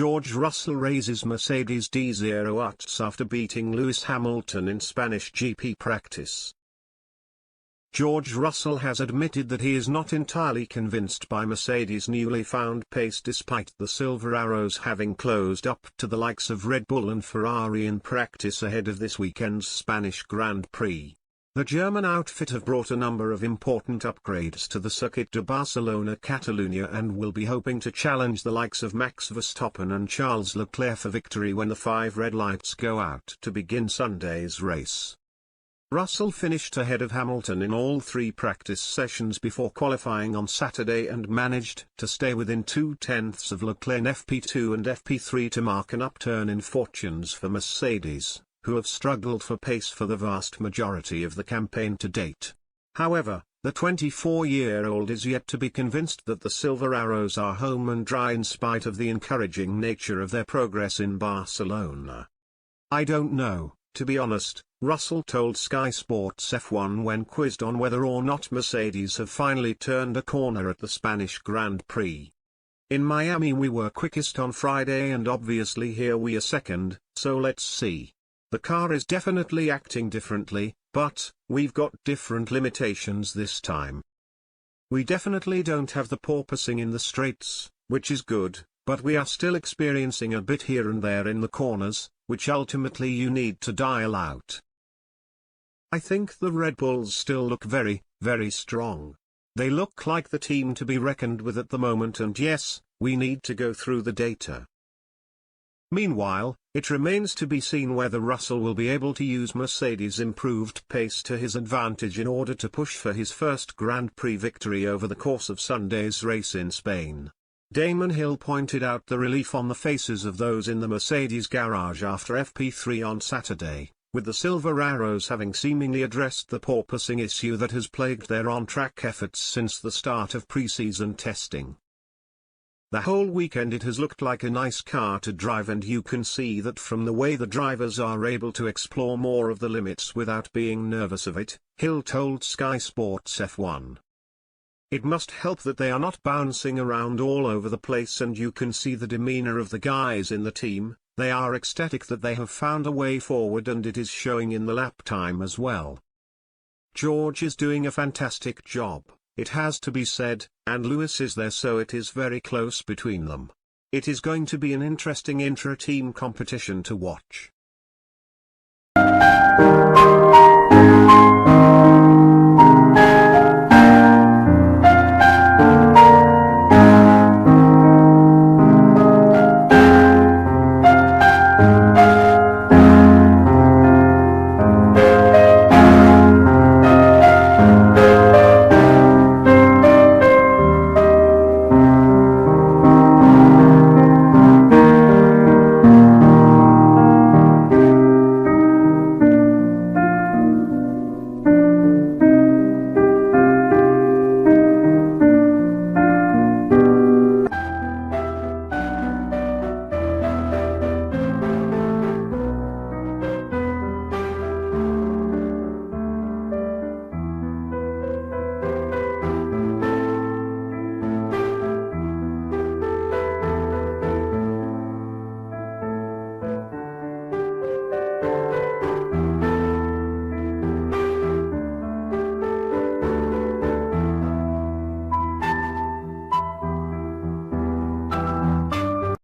George Russell raises Mercedes d0ubts after beating Lewis Hamilton in Spanish GP practice. George Russell has admitted that he is not entirely convinced by Mercedes' newly found pace despite the Silver Arrows having closed up to the likes of Red Bull and Ferrari in practice ahead of this weekend's Spanish Grand Prix. The German outfit have brought a number of important upgrades to the Circuit de Barcelona Catalunya and will be hoping to challenge the likes of Max Verstappen and Charles Leclerc for victory when the 5 red lights go out to begin Sunday's race. Russell finished ahead of Hamilton in all 3 practice sessions before qualifying on Saturday and managed to stay within 0.2 of Leclerc in FP2 and FP3 to mark an upturn in fortunes for Mercedes, who have struggled for pace for the vast majority of the campaign to date. However, the 24-year-old is yet to be convinced that the Silver Arrows are home and dry in spite of the encouraging nature of their progress in Barcelona. "I don't know, to be honest," Russell told Sky Sports F1 when quizzed on whether or not Mercedes have finally turned a corner at the Spanish Grand Prix. "In Miami we were quickest on Friday and obviously here we are second, so let's see. The car is definitely acting differently, but we've got different limitations this time. We definitely don't have the porpoising in the straights, which is good, but we are still experiencing a bit here and there in the corners, which ultimately you need to dial out. I think the Red Bulls still look very, very strong. They look like the team to be reckoned with at the moment, and yes, we need to go through the data." Meanwhile, it remains to be seen whether Russell will be able to use Mercedes' improved pace to his advantage in order to push for his first Grand Prix victory over the course of Sunday's race in Spain. Damon Hill pointed out the relief on the faces of those in the Mercedes garage after FP3 on Saturday, with the Silver Arrows having seemingly addressed the porpoising issue that has plagued their on-track efforts since the start of pre-season testing. "The whole weekend it has looked like a nice car to drive, and you can see that from the way the drivers are able to explore more of the limits without being nervous of it," Hill told Sky Sports F1. "It must help that they are not bouncing around all over the place, and you can see the demeanor of the guys in the team. They are ecstatic that they have found a way forward, and it is showing in the lap time as well. George is doing a fantastic job, it has to be said, and Lewis is there, so it is very close between them. It is going to be an interesting intra-team competition to watch."